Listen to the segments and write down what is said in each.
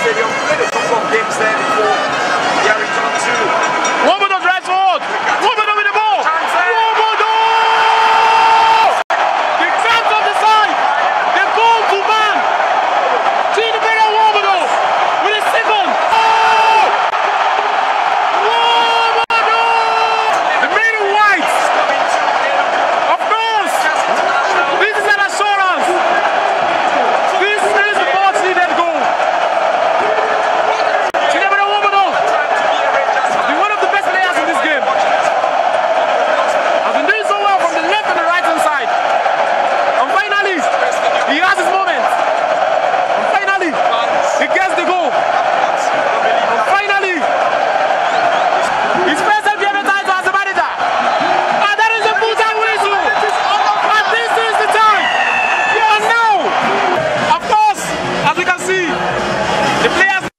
Stadium. Played a couple of games there before. Yeah, returned to. Wobodo drives forward. Wobodo with the ball. Wobodo! The chance on the side. The goal to man. Tinubu Wobodo with a second. Oh! Wobodo! The man in white. Of course. This is an assurance. This is the much needed goal. Tinubu Wobodo has been one of the best players in this game. Has been doing so well from the left and the right hand side. And finally, he has his moment. And finally, he gets the goal. And finally, his first NBA title as a manager. And that is a full-time whistle. And this is the time. And now, of course, as we can see, the players.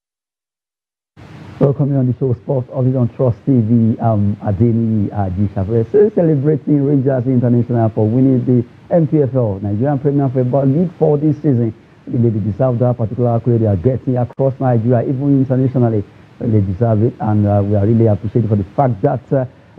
Welcome on the show, Sports Update on Trust TV. Adeni Ajisha. We're celebrating Rangers International for winning the MPFL, Nigerian Premier Football League for this season. They deserve that particular credit they are getting across Nigeria, even internationally. They deserve it, and we are really appreciative for the fact that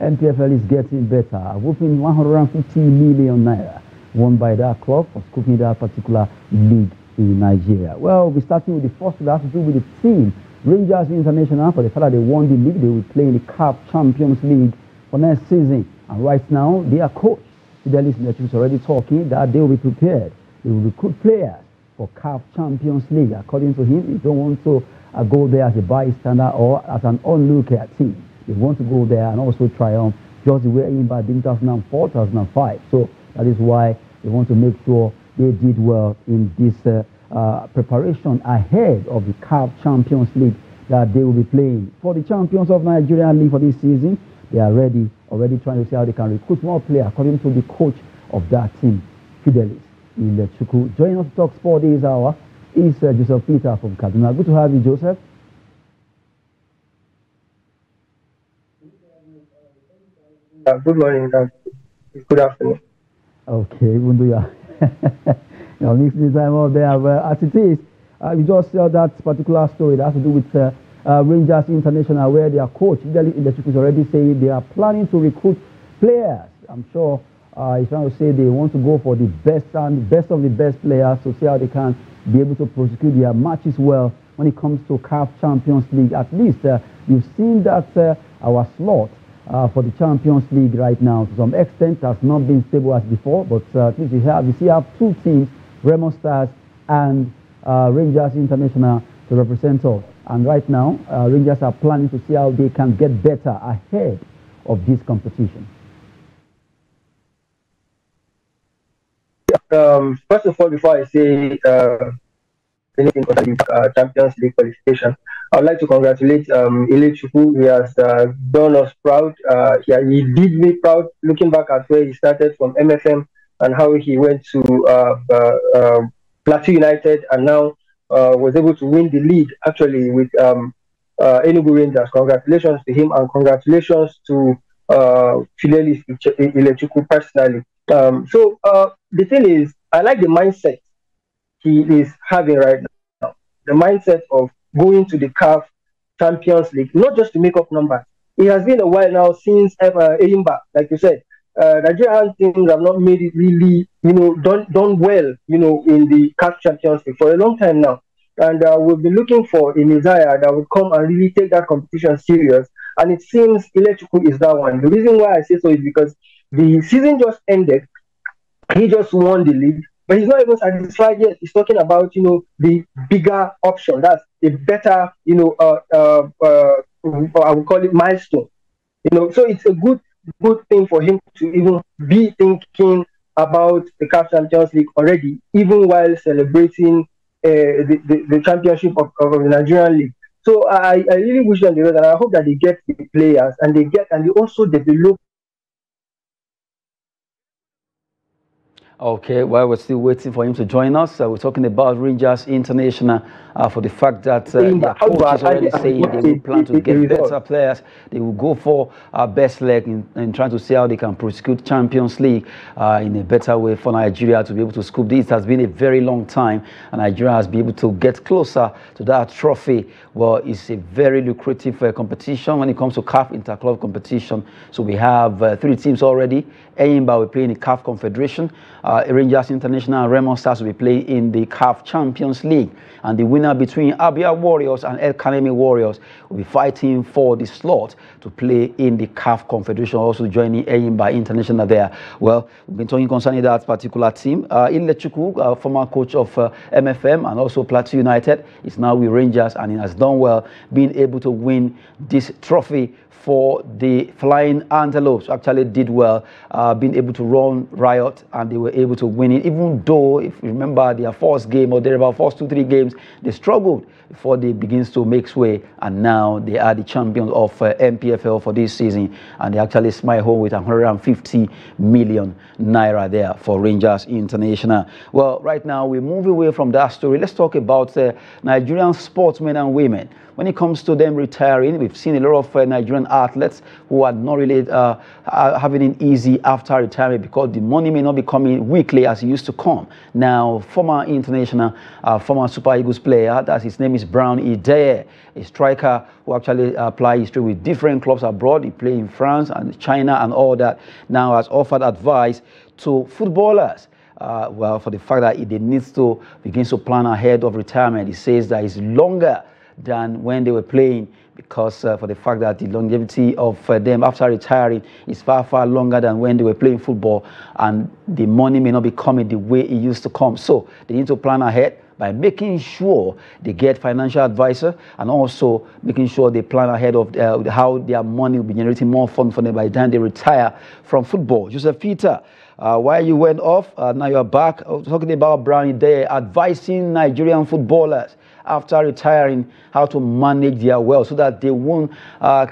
MPFL is getting better. Whooping 150 million naira won by that club for scooping that particular league in Nigeria. Well, we're starting with the first that has to do with the team. Rangers International, for the fact that they won the league, they will play in the CAF Champions League for next season. And right now, their coach, Ilechukwu, is already talking that they will be prepared. They will recruit players for CAF Champions League. According to him, they don't want to go there as a bystander or as an onlooker team. They want to go there and also triumph just the way Imba did in 2004, 2005. So that is why they want to make sure they did well in this preparation ahead of the CAF Champions League that they will be playing. For the champions of Nigeria League for this season, they are already trying to see how they can recruit more players, according to the coach of that team, Ilechukwu. Joining us to talk sport this hour is Joseph Peter from Kaduna. Good to have you, Joseph. Good morning, good afternoon. Okay, even though you are mixing the time up there, but as it is, you just saw that particular story that has to do with Rangers International, where their coach, Ilechukwu, is already saying they are planning to recruit players. I'm sure he's trying to say they want to go for the best and best of the best players to see how they can be able to prosecute their matches well when it comes to CAF Champions League. At least you've seen that our slot for the Champions League right now, to some extent, has not been stable as before, but at least we still have two teams, Remo Stars and Rangers International, to represent us. And right now, Rangers are planning to see how they can get better ahead of this competition. First of all, before I say anything on the Champions League qualification, I would like to congratulate Ilechukwu. He has done us proud. He did me proud, looking back at where he started from MFM and how he went to Plateau United and now was able to win the league actually with Enugu Rangers. Congratulations to him and congratulations to Fidelis Ilechukwu personally. So the thing is, I like the mindset he is having right now. The mindset of going to the CAF Champions League, not just to make up numbers. It has been a while now since Eyimba, like you said. Nigerian teams have not made it really, done well, in the CAF Champions League for a long time now. And we'll be looking for a Messiah that will come and really take that competition serious. And it seems Ilechukwu is that one. The reason why I say so is because the season just ended. He just won the league, but he's not even satisfied yet. He's talking about, the bigger option. That's a better, I would call it milestone. So it's a good thing for him to even be thinking about the CAF Champions League already, even while celebrating the championship of the Nigerian League. So I really wish them the best, and I hope that they get the players and they also develop. Okay, well, we're still waiting for him to join us. We're talking about Rangers International for the fact that their coach is already saying they will plan to get better players. They will go for best leg in trying to see how they can prosecute Champions League in a better way for Nigeria to be able to scoop this. It has been a very long time, and Nigeria has been able to get closer to that trophy. Well, it's a very lucrative competition when it comes to CAF inter-club competition. So we have 3 teams already. Eyimba will play in the CAF Confederation. Rangers International and Remo Stars will be playing in the CAF Champions League. And the winner between Abia Warriors and El Kanemi Warriors will be fighting for the slot to play in the CAF Confederation, also joining Eyimba International there. Well, we've been talking concerning that particular team. Ilechukwu, former coach of MFM and also Plateau United, is now with Rangers, and he has done well being able to win this trophy for the Flying Antelopes. Actually did well, being able to run riot, and they were able to win it, even though, if you remember, their first game or their about first 2-3 games, they struggled before they begins to make sway, and now they are the champions of MPFL for this season, and they actually smile home with 150 million naira there for Rangers International. Well, right now we move away from that story. Let's talk about Nigerian sportsmen and women. When it comes to them retiring, we've seen a lot of Nigerian athletes who are not really having it easy after retirement because the money may not be coming weekly as it used to come. Now, former international, former Super Eagles player, that's his name is Brown Ideye, a striker who actually applied history with different clubs abroad. He played in France and China and all that. Now has offered advice to footballers. Well, for the fact that they need to begin to plan ahead of retirement. He says that it's longer than when they were playing, because for the fact that the longevity of them after retiring is far, far longer than when they were playing football, and the money may not be coming the way it used to come. So they need to plan ahead by making sure they get financial advisor, and also making sure they plan ahead of how their money will be generating more fun for them by the time they retire from football. Joseph Peter, while you went off, now you're back talking about Brown Ideye advising Nigerian footballers after retiring how to manage their wealth so that they won't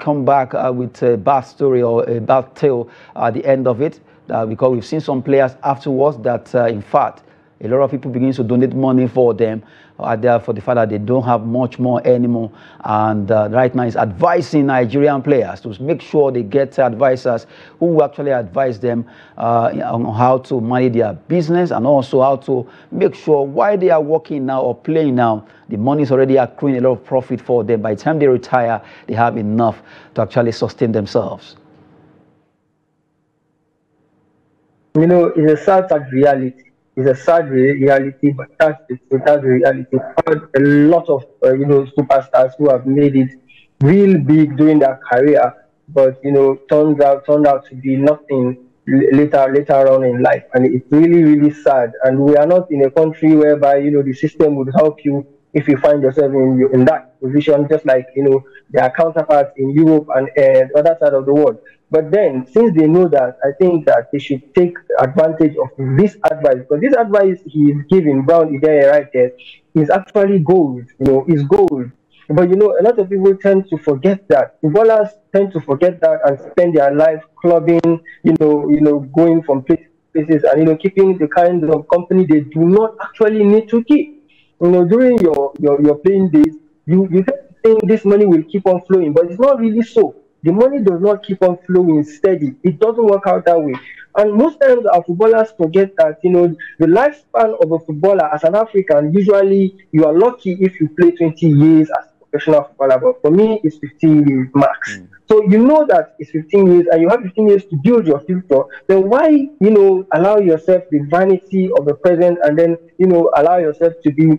come back with a bad story or a bad tale at the end of it, because we've seen some players afterwards that in fact a lot of people begin to donate money for them there for the fact that they don't have much more anymore. And right now is advising Nigerian players to make sure they get advisors who will actually advise them on how to manage their business, and also how to make sure while they are working now or playing now, the money is already accruing a lot of profit for them. By the time they retire, they have enough to actually sustain themselves. You know, it's a sad reality. It's a sad reality, but that's the reality. I've had a lot of superstars who have made it real big during their career, but turned out to be nothing later on in life, and it's really sad. And we are not in a country whereby the system would help you if you find yourself in that position, just like their counterparts in Europe and the other side of the world. But then, since they know that, I think that they should take advantage of this advice, because this advice he is giving, Brown Ideye right there, is actually gold. Is gold. But a lot of people tend to forget that. Footballers tend to forget that and spend their life clubbing, going from places and keeping the kind of company they do not actually need to keep. During your playing days, you think this money will keep on flowing, but it's not really so. The money does not keep on flowing steady. It doesn't work out that way. And most times our footballers forget that, the lifespan of a footballer as an African, usually you are lucky if you play 20 years as a professional footballer. But for me, it's 15 years max. So you know that it's 15 years and you have 15 years to build your future. Then why, allow yourself the vanity of the present and then, allow yourself to be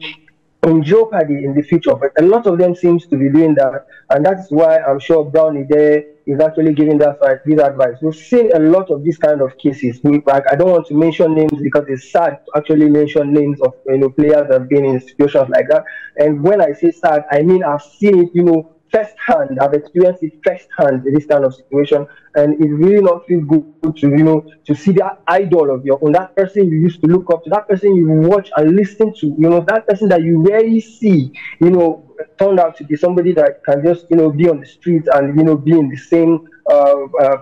in jeopardy in the future? But a lot of them seems to be doing that, and that's why I'm sure Brown Ideye is actually giving this advice. We've seen a lot of these kind of cases. I don't want to mention names because it's sad to actually mention names of players that have been in situations like that. And when I say sad, I mean I've seen it firsthand. I've experienced it firsthand in this kind of situation, and it really not feel good to to see that idol of your own, that person you used to look up to, that person you watch and listen to, that person that you rarely see, turned out to be somebody that can just be on the streets and be in the same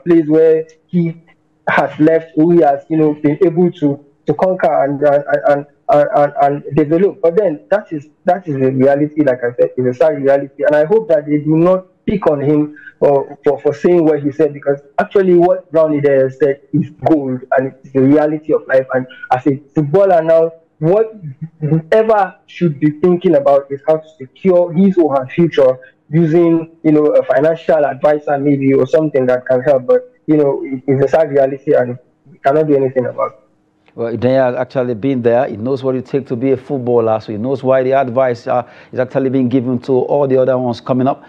place where he has left, who he has been able to to conquer and develop. But then that is the reality. Like I said, it's a sad reality, and I hope that they do not pick on him for saying what he said, because actually what Brownie there said is gold, and it's the reality of life. And as a footballer now, what whoever should be thinking about is how to secure his or her future using, a financial advisor maybe, or something that can help. But it's a sad reality, and we cannot do anything about it. Well, they have actually been there. He knows what it takes to be a footballer, so he knows why the advice is actually being given to all the other ones coming up.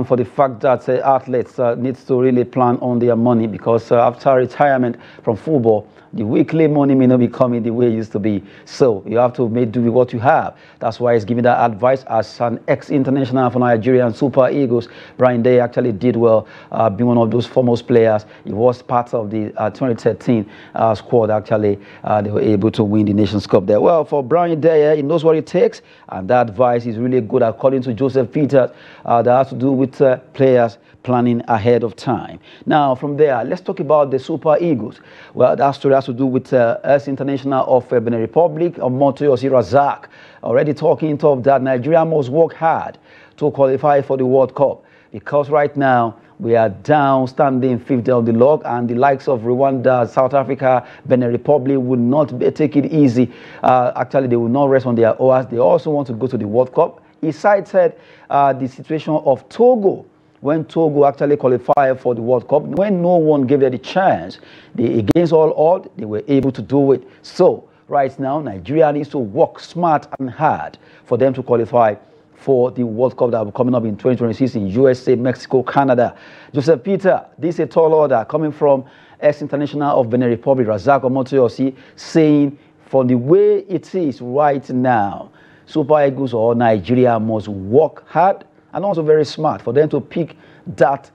For the fact that athletes need to really plan on their money, because after retirement from football, the weekly money may not be coming the way it used to be. So you have to make do with what you have. That's why he's giving that advice as an ex-international for Nigerian Super Eagles. Brian Day actually did well, being one of those foremost players. He was part of the 2013 squad. Actually, they were able to win the Nations Cup there. Well, for Brian Day, he knows what it takes, and that advice is really good, according to Joseph Peters. That has to do with players planning ahead of time. Now, from there, let's talk about the Super Eagles. Well, that story has to do with ex-international of Benin Republic, Motoyosi Razak, already talking of that Nigeria must work hard to qualify for the World Cup, because right now we are down, standing fifth of the log, and the likes of Rwanda, South Africa, Benin Republic will not take it easy. Actually, they will not rest on their oars. They also want to go to the World Cup. He cited the situation of Togo, when Togo actually qualified for the World Cup, when no one gave them the chance. Against all odds, they were able to do it. So right now, Nigeria needs to work smart and hard for them to qualify for the World Cup that will be coming up in 2026 in USA, Mexico, Canada. Joseph Peter, this is a tall order coming from ex-international of Benin Republic, Razak Omotoyosi, saying, for the way it is right now, Super Eagles or Nigeria must work hard and also very smart for them to pick that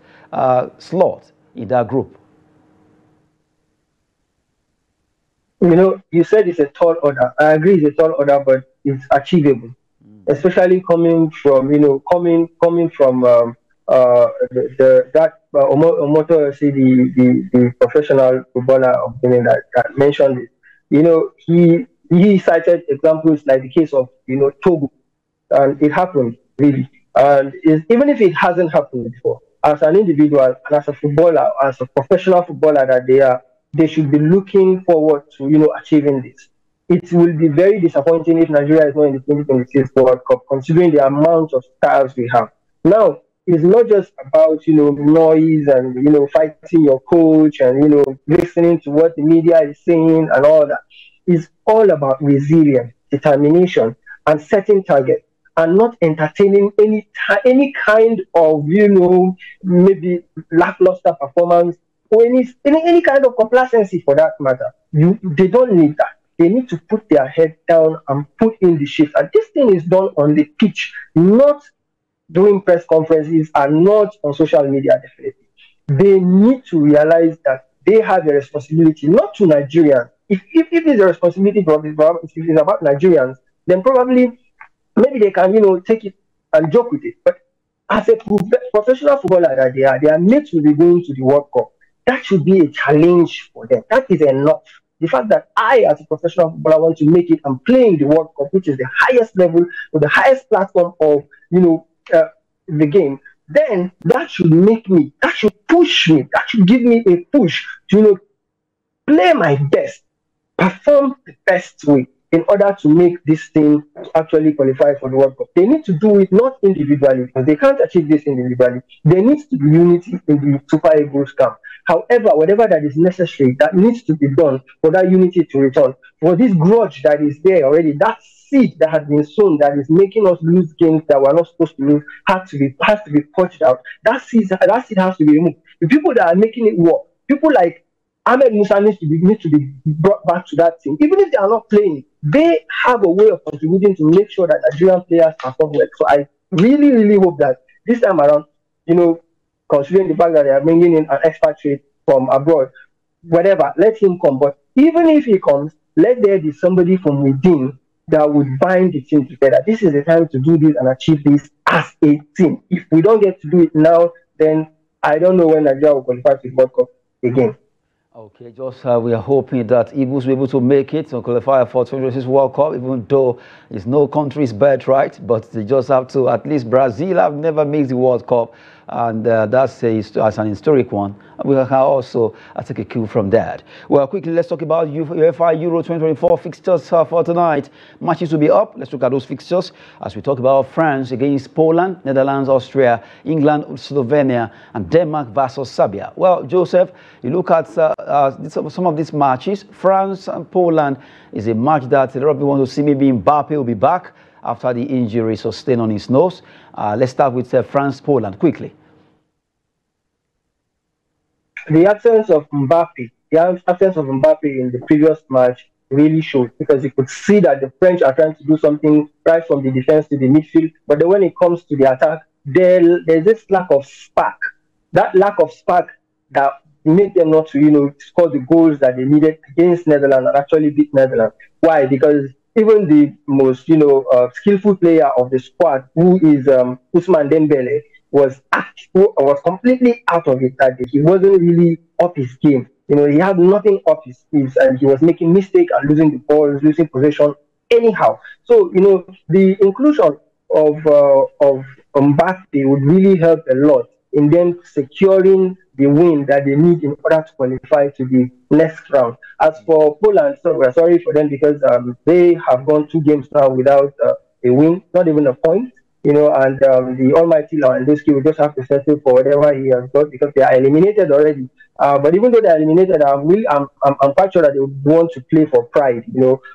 slot in that group. You said it's a tall order. I agree it's a tall order, but it's achievable, especially coming from Omoto, the professional footballer of Benin that mentioned it. He cited examples like the case of Togo, and it happened really. And even if it hasn't happened before, as an individual and as a footballer, as a professional footballer that they should be looking forward to achieving this. It will be very disappointing if Nigeria is not in the 2026 World Cup, considering the amount of stars we have. Now, it's not just about noise and fighting your coach and listening to what the media is saying and all that. It's all about resilience, determination, and setting targets, and not entertaining any kind of maybe lackluster performance or any kind of complacency for that matter. They don't need that. They need to put their head down and put in the shift. And this thing is done on the pitch, not doing press conferences and not on social media, definitely. They need to realize that they have a responsibility, not to Nigerians. If it's a responsibility if it's about Nigerians, then probably maybe they can, take it and joke with it. But as a professional footballer that they are made to be going to the World Cup. That should be a challenge for them. That is enough. The fact that I, as a professional footballer, want to make it and play in the World Cup, which is the highest level or the highest platform of, the game, then that should make me, that should push me, that should give me a push to, play my best, perform the best way in order to make this team actually qualify for the World Cup. They need to do it not individually, because they can't achieve this individually. There needs to be unity in the Super Eagles camp. However, whatever that is necessary, that needs to be done for that unity to return. For this grudge that is there already, that seed that has been sown that is making us lose games that we're not supposed to lose has to be purged out. That seed has to be removed. The people that are making it work, people like Ahmed Musa need to be brought back to that team. Even if they are not playing, they have a way of contributing to make sure that Nigerian players perform well. So I really, really hope that this time around, considering the fact that they are bringing in an expatriate from abroad, whatever, let him come. But even if he comes, let there be somebody from within that would bind the team together. This is the time to do this and achieve this as a team. If we don't get to do it now, then I don't know when Nigeria will qualify to the World Cup again. Okay, just we are hoping that Eagles will be able to make it to qualify for 2026 World Cup, even though it's no country's birthright, but they just have to. At least Brazil have never made the World Cup, and that's an historic one. We can also take a cue from that. Well, quickly, let's talk about UEFA Euro 2024 fixtures for tonight. Matches will be up. Let's look at those fixtures as we talk about France against Poland, Netherlands, Austria, England, Slovenia, and Denmark versus Serbia. Well, Joseph, you look at some of these matches. France and Poland is a match that a lot of people want to see. Maybe Mbappe will be back after the injury sustained on his nose. Let's start with France-Poland quickly. The absence of Mbappe in the previous match really showed, because you could see that the French are trying to do something right from the defense to the midfield, but then when it comes to the attack, there's this lack of spark. That lack of spark that made them not to, score the goals that they needed against Netherlands and actually beat Netherlands. Why? Because even the most, skillful player of the squad, who is Ousmane Dembele, was completely out of it that day. He wasn't really up his game. He had nothing up his sleeves, and he was making mistakes and losing the balls, losing possession anyhow. So, the inclusion of Mbappe would really help a lot in them securing the win that they need in order to qualify to the next round. As for Poland, so we're sorry for them, because they have gone 2 games now without a win, not even a point. And the almighty Lewandowski will just have to settle for whatever he has got, because they are eliminated already. But even though they are eliminated, I'm quite sure that they would want to play for pride,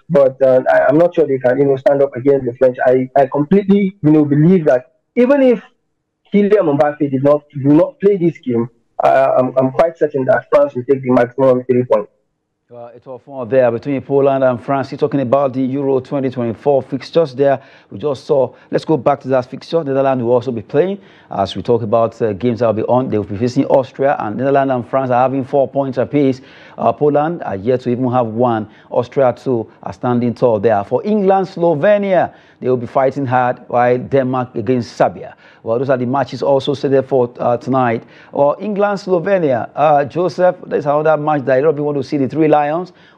But I'm not sure they can, stand up against the French. I completely, believe that even if Kylian Mbappe do not play this game, I'm quite certain that France will take the maximum 3 points. It's all fun there between Poland and France. You're talking about the Euro 2024 fixtures there. We just saw, let's go back to that fixture. Netherlands will also be playing. As we talk about games that will be on, they will be facing Austria, and Netherlands and France are having 4 points apiece. Poland are yet to even have 1. Austria, 2 are standing tall there. For England, Slovenia, they will be fighting hard, while Denmark against Serbia. Well, those are the matches also set for tonight. Or England, Slovenia. Joseph, there's another match that a lot of people want to see, the 3 Lions.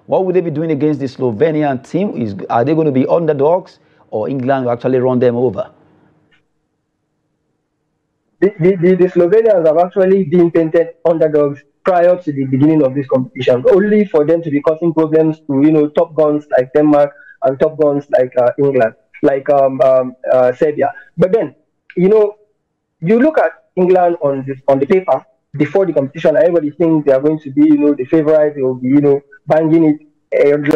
What will they be doing against the Slovenian team? Are they going to be underdogs, or England will actually run them over? The Slovenians have actually been painted underdogs prior to the beginning of this competition, only for them to be causing problems to top guns like Denmark and top guns like England, like Serbia. But then you look at England on the paper before the competition, everybody thinks they are going to be the favorite. They will be banging it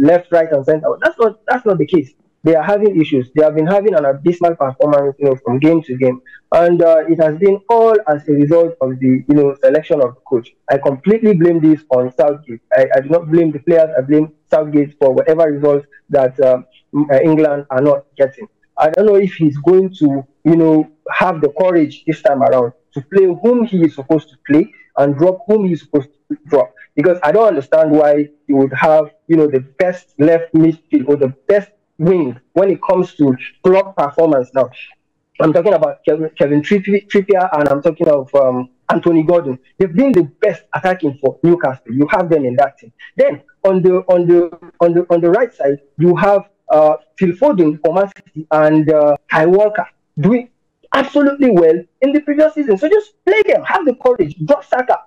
left, right, and center. That's not the case. They are having issues. They have been having an abysmal performance, from game to game, and it has been all as a result of the selection of the coach. I completely blame this on Southgate. I do not blame the players. I blame Southgate for whatever results that England are not getting. I don't know if he's going to have the courage this time around to play whom he is supposed to play and drop whom he is supposed to drop. Because I don't understand why you would have the best left midfield or the best wing when it comes to club performance. Now, I'm talking about Kevin Trippier, and I'm talking of Anthony Gordon. They've been the best attacking for Newcastle. You have them in that team. Then on the right side, you have Phil Foden for Man City and Kyle Walker doing absolutely well in the previous season. So just play them, have the courage, drop Saka.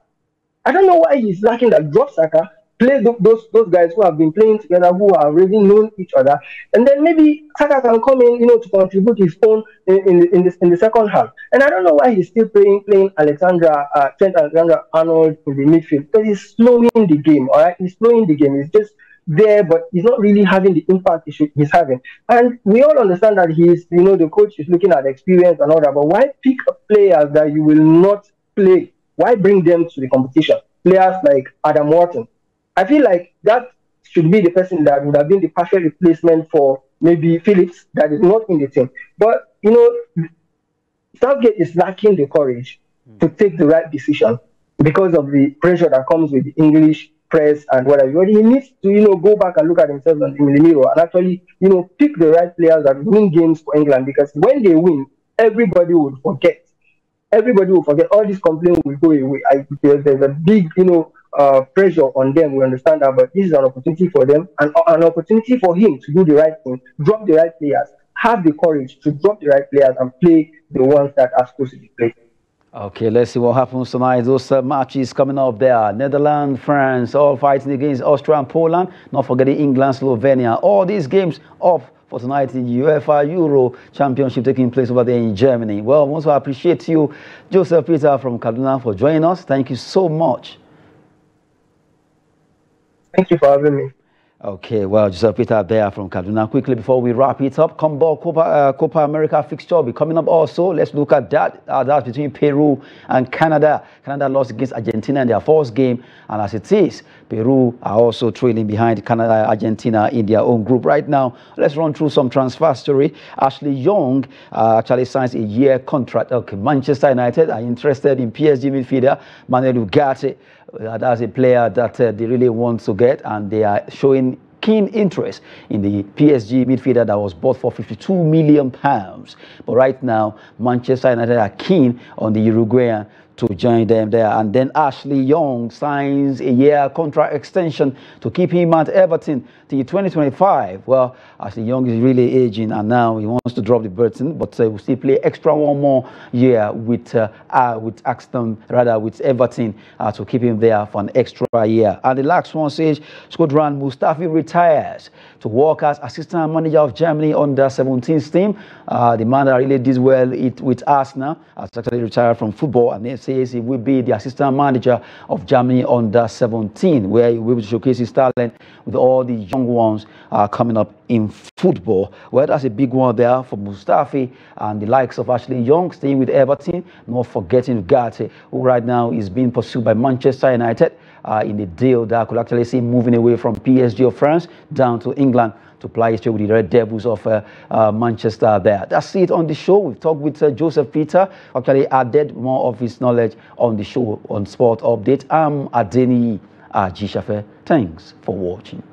I don't know why he's lacking that. Drop Saka, play those guys who have been playing together, who have already known each other, and then maybe Saka can come in, to contribute his own in the second half. And I don't know why he's still playing Trent Alexander-Arnold in the midfield, because he's slowing the game. All right, he's slowing the game. He's just there, but he's not really having the impact he's having. And we all understand that he's, the coach is looking at experience and all that, but why pick players that you will not play? Why bring them to the competition? Players like Adam Wharton. I feel like that should be the person that would have been the perfect replacement for maybe Phillips, that is not in the team. But, Southgate is lacking the courage to take the right decision because of the pressure that comes with the English press and whatever. He needs to, go back and look at himself in the mirror and actually, pick the right players that win games for England, because when they win, everybody would forget. Everybody will forget. All these complaints will go away. There's a big, pressure on them. We understand that, but this is an opportunity for them and an opportunity for him to do the right thing, drop the right players, have the courage to drop the right players and play the ones that are supposed to be played. Okay, let's see what happens tonight. Those matches coming up there. Netherlands, France, all fighting against Austria and Poland. Not forgetting England, Slovenia. All these games off for tonight in UEFA Euro Championship taking place over there in Germany. Well, I want to appreciate you, Joseph Peter from Kaduna, for joining us. Thank you so much. Thank you for having me. Okay, well, Joseph Peter there from Kaduna. Quickly before we wrap it up, Copa America fixture will be coming up also. Let's look at that. That's between Peru and Canada. Canada lost against Argentina in their first game, and as it is, Peru are also trailing behind Canada, Argentina in their own group right now. Let's run through some transfer story. Ashley Young actually signs a year contract. Okay, Manchester United are interested in PSG midfielder Manuel Ugarte. That's a player that they really want to get, and they are showing keen interest in the PSG midfielder that was bought for £52 million. But right now, Manchester United are keen on the Uruguayan to join them there. And then Ashley Young signs a year contract extension to keep him at Everton till 2025. Well, Ashley Young is really aging, and now he wants to drop the burden, but will still play extra one more year with Everton to keep him there for an extra year. And the last one says Squadron Mustafi retires to work as assistant manager of Germany under 17th team. The man that really did well with Arsenal has actually retired from football, and they says he will be the assistant manager of Germany under 17, where he will showcase his talent with all the young ones coming up in football. Well, that's a big one there for Mustafi and the likes of Ashley Young staying with Everton. Not forgetting Ugarte, who right now is being pursued by Manchester United in the deal that could actually see him moving away from PSG of France down to England to play with the Red Devils of Manchester there. That's it on the show. We've talked with Joseph Peter, actually added more of his knowledge on the show on Sport Update. I'm Adeni Ajishafe. Thanks for watching.